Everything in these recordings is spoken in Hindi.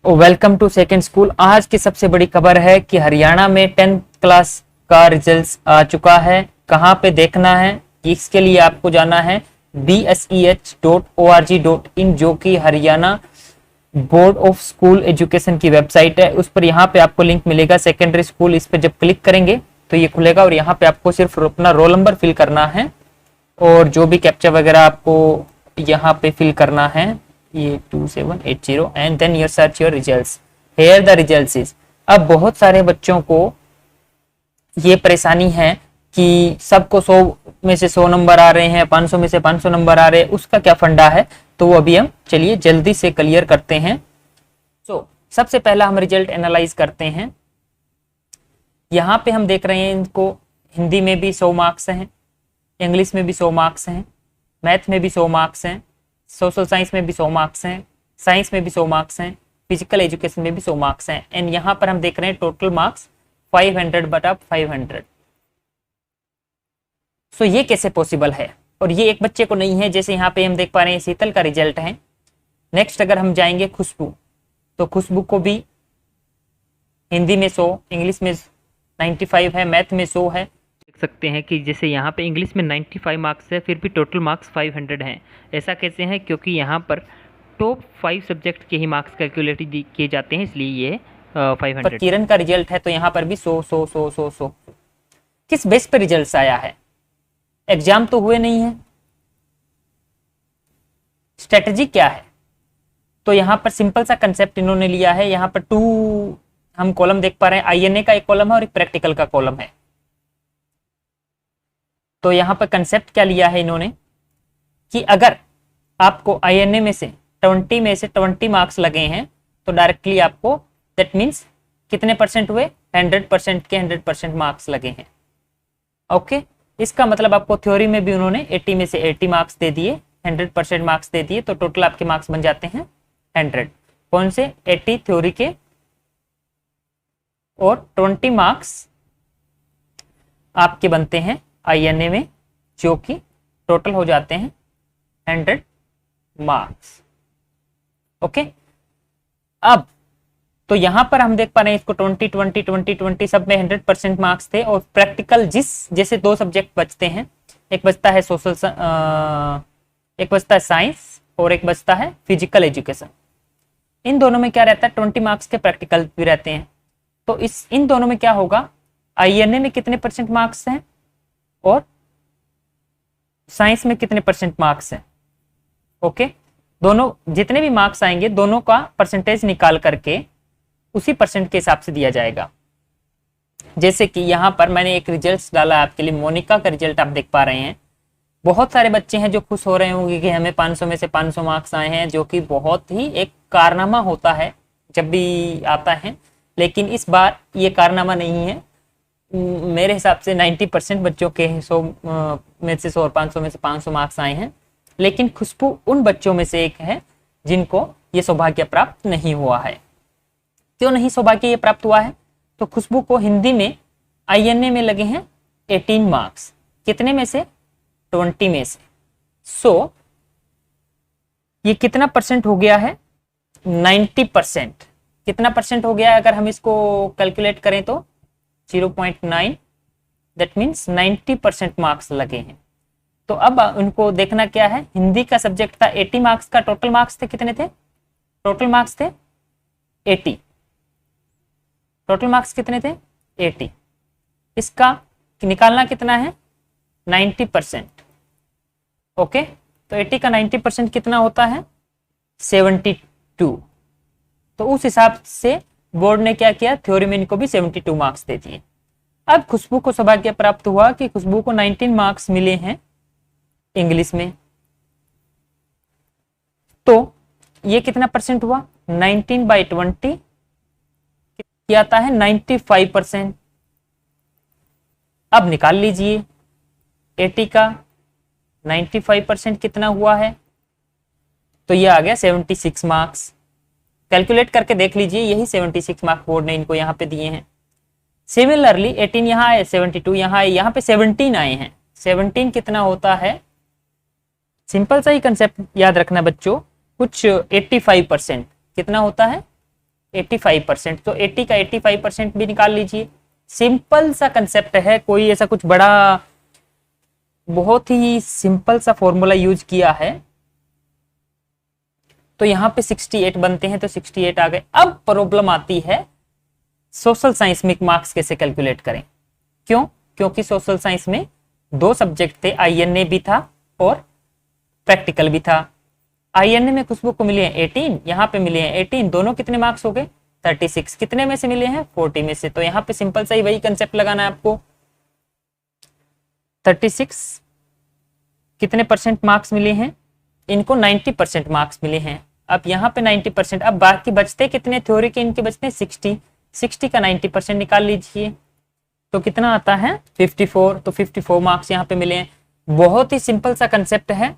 Welcome to second school. आज की सबसे बड़ी खबर है कि हरियाणा में 10th क्लास का रिजल्ट आ चुका है। कहाँ पे देखना है, इसके लिए आपको जाना है bseh.org.in, जो कि Haryana board of school education की वेबसाइट है। उस पर यहाँ पे आपको लिंक मिलेगा सेकेंडरी स्कूल। इस पर जब क्लिक करेंगे तो ये खुलेगा और यहाँ पे आपको सिर्फ अपना रोल नंबर फिल करना है और जो भी कैप्चा वगैरह आपको यहाँ पे फिल करना है, ये 2780, and then your search your results, here the results is. अब बहुत सारे बच्चों को ये परेशानी है कि सबको 100 में से 100 नंबर आ रहे हैं, 500 में से 500 नंबर आ रहे हैं। उसका क्या फंडा है, तो वो अभी हम चलिए जल्दी से क्लियर करते हैं। सबसे पहला हम रिजल्ट एनालाइज करते हैं। यहाँ पे हम देख रहे हैं इनको हिंदी में भी 100 मार्क्स हैं, इंग्लिश में भी 100 मार्क्स हैं, मैथ में भी 100 मार्क्स हैं, सोशल साइंस में भी 100 मार्क्स हैं, साइंस में भी 100 मार्क्स हैं, फिजिकल एजुकेशन में भी 100 मार्क्स हैं। एंड यहाँ पर हम देख रहे हैं टोटल मार्क्स 500/500। सो ये कैसे पॉसिबल है, और ये एक बच्चे को नहीं है। जैसे यहाँ पे हम देख पा रहे हैं शीतल का रिजल्ट है। नेक्स्ट अगर हम जाएंगे खुशबू, तो खुशबू को भी हिंदी में 100, इंग्लिश में 95 है, मैथ में 100 है। देख सकते हैं कि जैसे यहाँ पे इंग्लिश में 95 मार्क्स है, फिर भी टोटल मार्क्स 500 हैं। ऐसा कैसे है, क्योंकि यहाँ पर टॉप 5 सब्जेक्ट के ही मार्क्स कैलकुलेट किए जाते हैं, इसलिए ये 500। पर किरण का रिजल्ट है तो यहाँ पर भी 100। किस बेस पे रिजल्ट आया है? एग्जाम तो हुए नहीं है, स्ट्रेटजी क्या है? तो यहाँ पर सिंपल सा कंसेप्ट इन्होंने लिया है। यहाँ पर 2 हम कॉलम देख पा रहे हैं, आईएनए का एक कॉलम है और एक प्रैक्टिकल का कॉलम है। तो यहाँ पर कंसेप्ट क्या लिया है इन्होंने कि अगर आपको आईएनए में से 20 मार्क्स लगे हैं तो डायरेक्टली आपको दैट मीन्स कितने परसेंट हुए, 100% के 100% मार्क्स लगे हैं। ओके, इसका मतलब आपको थ्योरी में भी उन्होंने 80 में से 80 मार्क्स दे दिए, 100% मार्क्स दे दिए, तो टोटल आपके मार्क्स बन जाते हैं 100। कौन से? 80 थ्योरी के और 20 मार्क्स आपके बनते हैं आईएनए में, जो कि टोटल हो जाते हैं 100 मार्क्स। ओके, अब तो यहां पर हम देख पा रहे हैं इसको 20 सब में 100% मार्क्स थे। और प्रैक्टिकल जैसे 2 सब्जेक्ट बचते हैं, एक बचता है एक बचता है साइंस और एक बचता है फिजिकल एजुकेशन। इन दोनों में क्या रहता है, 20 मार्क्स के प्रैक्टिकल भी रहते हैं। तो इन दोनों में क्या होगा, आईएनए में कितने % मार्क्स हैं और साइंस में कितने % मार्क्स हैं। ओके, दोनों जितने भी मार्क्स आएंगे दोनों का परसेंटेज निकाल करके उसी परसेंट के हिसाब से दिया जाएगा। जैसे कि यहाँ पर मैंने एक रिजल्ट डाला आपके लिए, मोनिका का रिजल्ट आप देख पा रहे हैं। बहुत सारे बच्चे हैं जो खुश हो रहे होंगे कि हमें 500 में से 500 मार्क्स आए हैं, जो कि बहुत ही एक कारनामा होता है जब भी आता है, लेकिन इस बार ये कारनामा नहीं है। मेरे हिसाब से 90% बच्चों के 100 में से 100 और 500 में से 500 मार्क्स आए हैं। लेकिन खुशबू उन बच्चों में से एक है जिनको ये सौभाग्य प्राप्त नहीं हुआ है। क्यों नहीं सौभाग्य ये प्राप्त हुआ है? तो खुशबू को हिंदी में आईएनए में लगे हैं 18 मार्क्स। कितने में से? 20 में से। सो ये कितना परसेंट हो गया है? 90%। कितना परसेंट हो गया है अगर हम इसको कैलकुलेट करें तो 0.9, दैट मीन्स 90% मार्क्स लगे हैं। तो अब उनको देखना क्या है, हिंदी का सब्जेक्ट था 80 मार्क्स का, टोटल मार्क्स थे कितने थे? टोटल मार्क्स थे 80। टोटल मार्क्स कितने थे? 80। इसका निकालना कितना है? 90%। ओके, तो 80 का 90% कितना होता है? 72। तो उस हिसाब से बोर्ड ने क्या किया, थ्योरी में इनको भी 72 मार्क्स दे दिए। अब खुशबू को सौभाग्य प्राप्त हुआ कि खुशबू को 19 मार्क्स मिले हैं इंग्लिश में। तो ये कितना परसेंट हुआ? 19/20 क्या आता है? 95%। अब निकाल लीजिए 80 का 95% कितना हुआ है, तो ये आ गया 76 मार्क्स। कैलकुलेट करके देख लीजिए, यही 76 मार्क्स बोर्ड ने इनको यहाँ पे दिए हैं। सिमिलरली 18 यहाँ आए, 72 यहाँ आए, यहाँ पे 17 आए हैं। 17 कितना होता है? सिंपल सा ही कंसेप्ट याद रखना बच्चों, कुछ 85% कितना होता है? 85%, तो 80 का 85% भी निकाल लीजिए। सिंपल सा कंसेप्ट है, कोई ऐसा कुछ बड़ा, बहुत ही सिंपल सा फॉर्मूला यूज किया है। तो यहाँ पे 68 बनते हैं, तो 68 आ गए। अब प्रॉब्लम आती है सोशल साइंस में मार्क्स कैसे कैलकुलेट करें। क्यों? क्योंकि सोशल साइंस में 2 सब्जेक्ट थे, आईएनए भी था और प्रैक्टिकल भी था। आईएनए में खुशबू को मिले हैं 18, यहाँ पे मिले हैं 18, दोनों कितने मार्क्स हो गए? 36। कितने में से मिले हैं? 40 में से। तो यहाँ पे सिंपल सा ही वही कंसेप्ट लगाना है आपको। 36 कितने परसेंट मार्क्स मिले हैं? इनको 90% मार्क्स मिले हैं। अब यहाँ पे 90%, अब बाकी बचते कितने? थ्योरी के इनके बचते 60 का 90% निकाल लीजिए, तो कितना आता है? 54। तो 54 मार्क्स यहाँ पे मिले हैं। बहुत ही सिंपल सा कंसेप्ट है,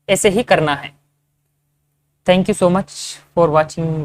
ऐसे ही करना है। Thank you so much for watching.